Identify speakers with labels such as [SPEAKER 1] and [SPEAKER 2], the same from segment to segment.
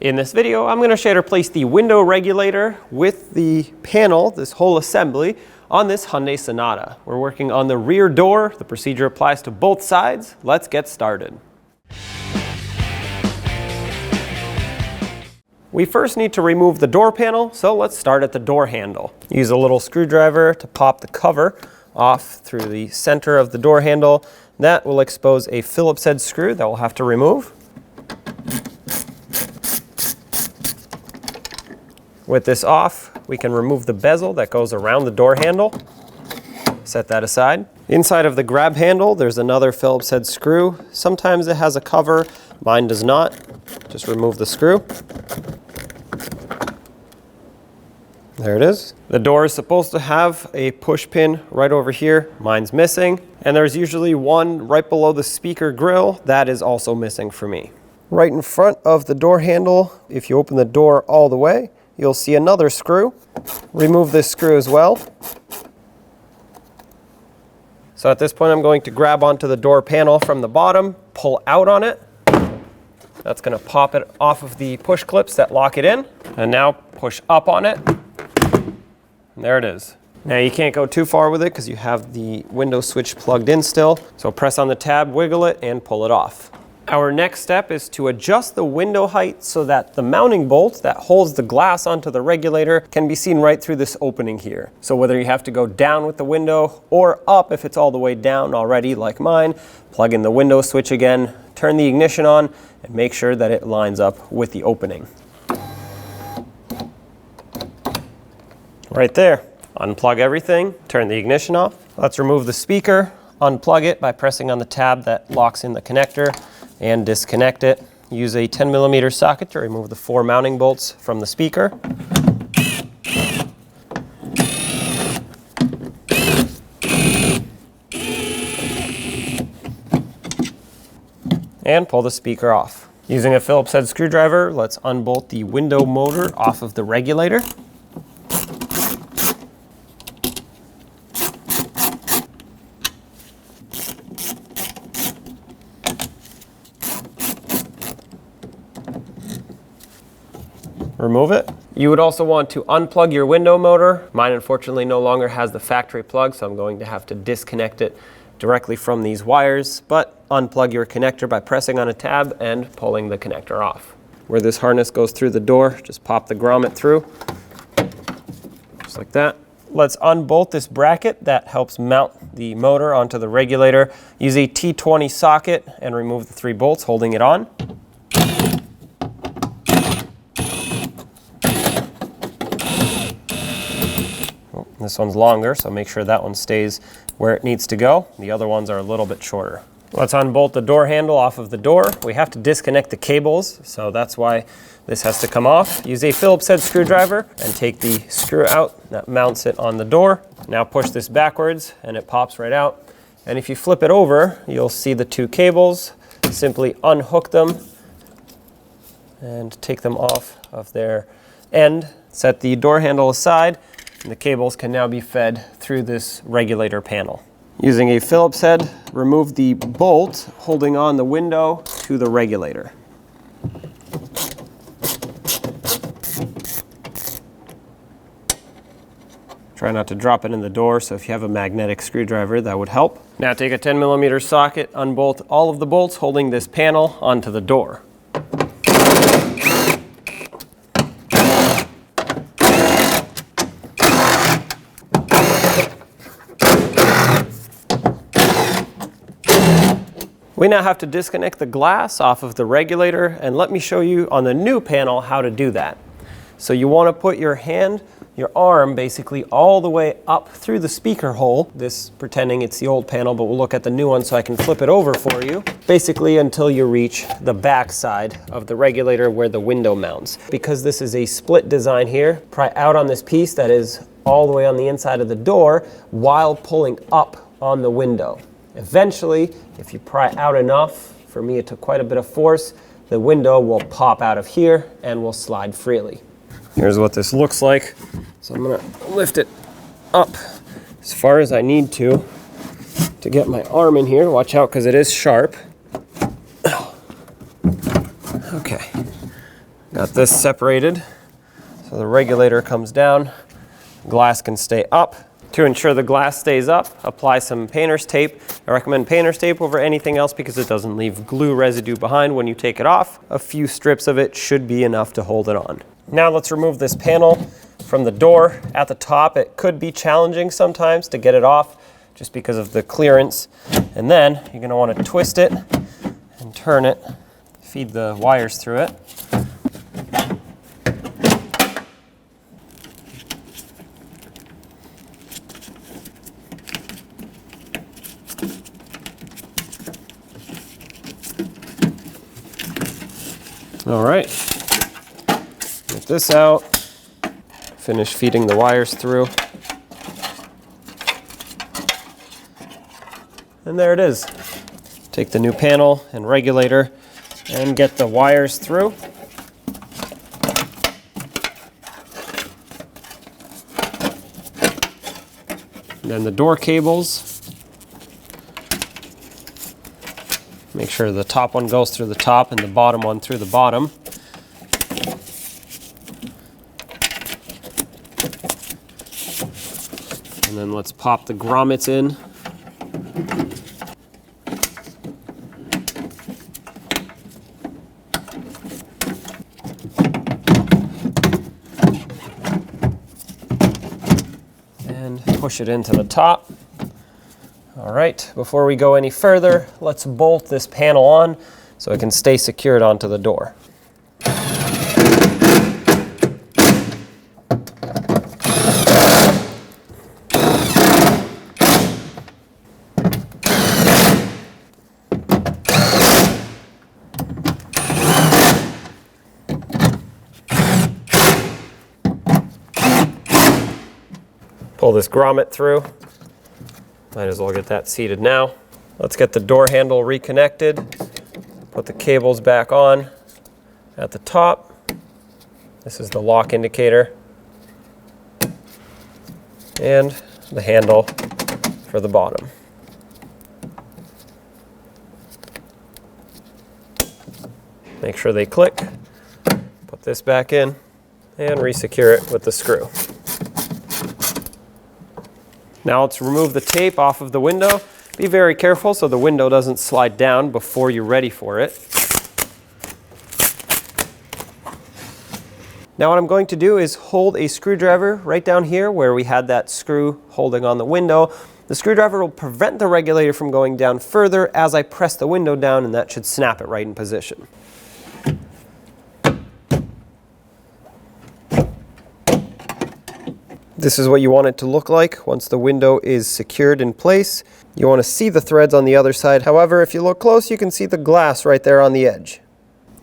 [SPEAKER 1] In this video, I'm going to show you how to replace the window regulator with the panel, this whole assembly, on this Hyundai Sonata. We're working on the rear door. The procedure applies to both sides. Let's get started. We first need to remove the door panel, so let's start at the door handle. Use a little screwdriver to pop the cover off through the center of the door handle. That will expose a Phillips head screw that we'll have to remove. With this off, we can remove the bezel that goes around the door handle. Set that aside. Inside of the grab handle, there's another Phillips head screw. Sometimes it has a cover, mine does not. Just remove the screw. There it is. The door is supposed to have a push pin right over here. Mine's missing. And there's usually one right below the speaker grill. That is also missing for me. Right in front of the door handle, if you open the door all the way, you'll see another screw. Remove this screw as well. So at this point, I'm going to grab onto the door panel from the bottom, pull out on it. That's going to pop it off of the push clips that lock it in. And now push up on it. And there it is. Now you can't go too far with it because you have the window switch plugged in still. So press on the tab, wiggle it, and pull it off. Our next step is to adjust the window height so that the mounting bolt that holds the glass onto the regulator can be seen right through this opening here. So whether you have to go down with the window or up if it's all the way down already like mine, plug in the window switch again, turn the ignition on, and make sure that it lines up with the opening. Right there. Unplug everything, turn the ignition off. Let's remove the speaker, unplug it by pressing on the tab that locks in the connector, and disconnect it. Use a 10mm socket to remove the 4 mounting bolts from the speaker. And pull the speaker off. Using a Phillips head screwdriver, let's unbolt the window motor off of the regulator. Remove it. You would also want to unplug your window motor. Mine unfortunately no longer has the factory plug, so I'm going to have to disconnect it directly from these wires, but unplug your connector by pressing on a tab and pulling the connector off. Where this harness goes through the door, just pop the grommet through, just like that. Let's unbolt this bracket that helps mount the motor onto the regulator. Use a T20 socket and remove the 3 bolts holding it on. This one's longer, so make sure that one stays where it needs to go. The other ones are a little bit shorter. Let's unbolt the door handle off of the door. We have to disconnect the cables, so that's why this has to come off. Use a Phillips head screwdriver and take the screw out that mounts it on the door. Now push this backwards and it pops right out. And if you flip it over, you'll see the 2 cables. Simply unhook them and take them off of their end. Set the door handle aside. And the cables can now be fed through this regulator panel. Using a Phillips head, remove the bolt holding on the window to the regulator. Try not to drop it in the door, so if you have a magnetic screwdriver, that would help. Now take a 10mm socket, unbolt all of the bolts holding this panel onto the door. We now have to disconnect the glass off of the regulator, and let me show you on the new panel how to do that. So you want to put your hand, your arm basically all the way up through the speaker hole. This pretending it's the old panel, but we'll look at the new one so I can flip it over for you. Basically until you reach the back side of the regulator where the window mounts. Because this is a split design here, pry out on this piece that is all the way on the inside of the door while pulling up on the window. Eventually, if you pry out enough, for me it took quite a bit of force, the window will pop out of here and will slide freely. Here's what this looks like. So I'm going to lift it up as far as I need to get my arm in here. Watch out because it is sharp. Okay. Got this separated so the regulator comes down, glass can stay up. To ensure the glass stays up, apply some painter's tape. I recommend painter's tape over anything else because it doesn't leave glue residue behind when you take it off. A few strips of it should be enough to hold it on. Now let's remove this panel from the door at the top. It could be challenging sometimes to get it off just because of the clearance. And then you're going to want to twist it and turn it, feed the wires through it. All right, get this out, finish feeding the wires through. And there it is. Take the new panel and regulator and get the wires through. And then the door cables. Make sure the top one goes through the top and the bottom one through the bottom. And then let's pop the grommets in. And push it into the top. All right, before we go any further, let's bolt this panel on so it can stay secured onto the door. Pull this grommet through. Might as well get that seated now. Let's get the door handle reconnected. Put the cables back on at the top. This is the lock indicator. And the handle for the bottom. Make sure they click. Put this back in and re-secure it with the screw. Now let's remove the tape off of the window. Be very careful so the window doesn't slide down before you're ready for it. Now what I'm going to do is hold a screwdriver right down here where we had that screw holding on the window. The screwdriver will prevent the regulator from going down further as I press the window down, and that should snap it right in position. This is what you want it to look like once the window is secured in place. You want to see the threads on the other side. However, if you look close, you can see the glass right there on the edge.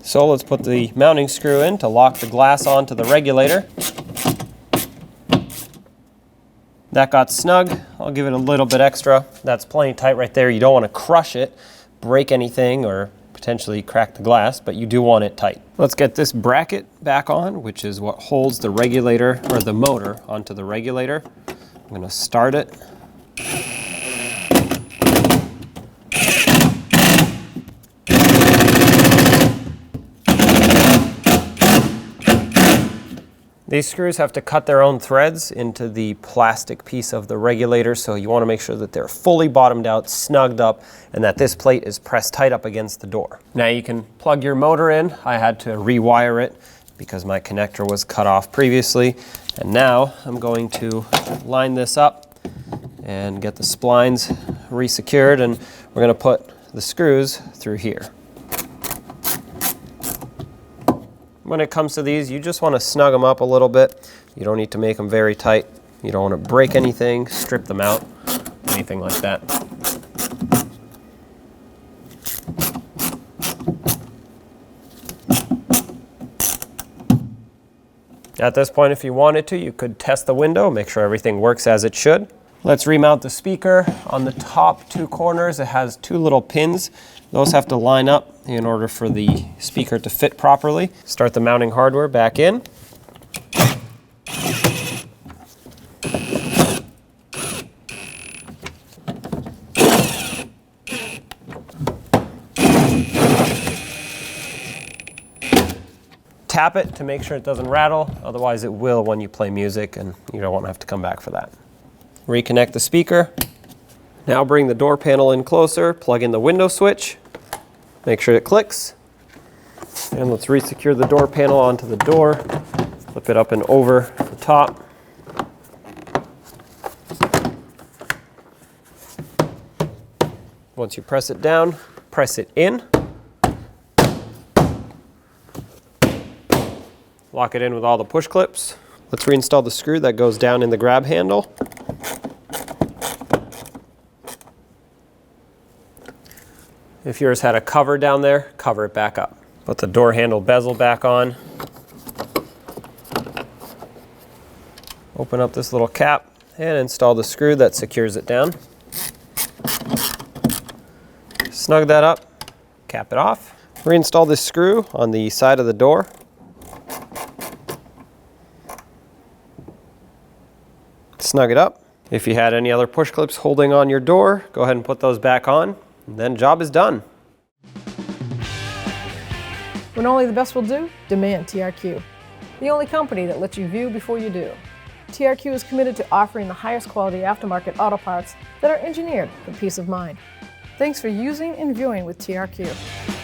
[SPEAKER 1] So let's put the mounting screw in to lock the glass onto the regulator. That got snug. I'll give it a little bit extra. That's plenty tight right there. You don't want to crush it, break anything, or potentially crack the glass, but you do want it tight. Let's get this bracket back on, which is what holds the regulator or the motor onto the regulator. I'm going to start it. These screws have to cut their own threads into the plastic piece of the regulator, so you want to make sure that they're fully bottomed out, snugged up, and that this plate is pressed tight up against the door. Now you can plug your motor in. I had to rewire it because my connector was cut off previously. And now I'm going to line this up and get the splines re-secured, and we're going to put the screws through here. When it comes to these, you just want to snug them up a little bit. You don't need to make them very tight. You don't want to break anything, strip them out, anything like that. At this point, if you wanted to, you could test the window, make sure everything works as it should. Let's remount the speaker. On the top two corners, it has two little pins. Those have to line up in order for the speaker to fit properly. Start the mounting hardware back in. tap it to make sure it doesn't rattle, otherwise it will when you play music and you don't want to have to come back for that. Reconnect the speaker. Now bring the door panel in closer, plug in the window switch, make sure it clicks, and let's re-secure the door panel onto the door, flip it up and over the top. Once you press it down, press it in. Lock it in with all the push clips. Let's reinstall the screw that goes down in the grab handle. If yours had a cover down there, cover it back up. Put the door handle bezel back on. Open up this little cap and install the screw that secures it down. Snug that up, cap it off. Reinstall this screw on the side of the door. Snug it up. If you had any other push clips holding on your door, go ahead and put those back on, and then job is done.
[SPEAKER 2] When only the best will do, demand TRQ. The only company that lets you view before you do. TRQ is committed to offering the highest quality aftermarket auto parts that are engineered for peace of mind. Thanks for using and viewing with TRQ.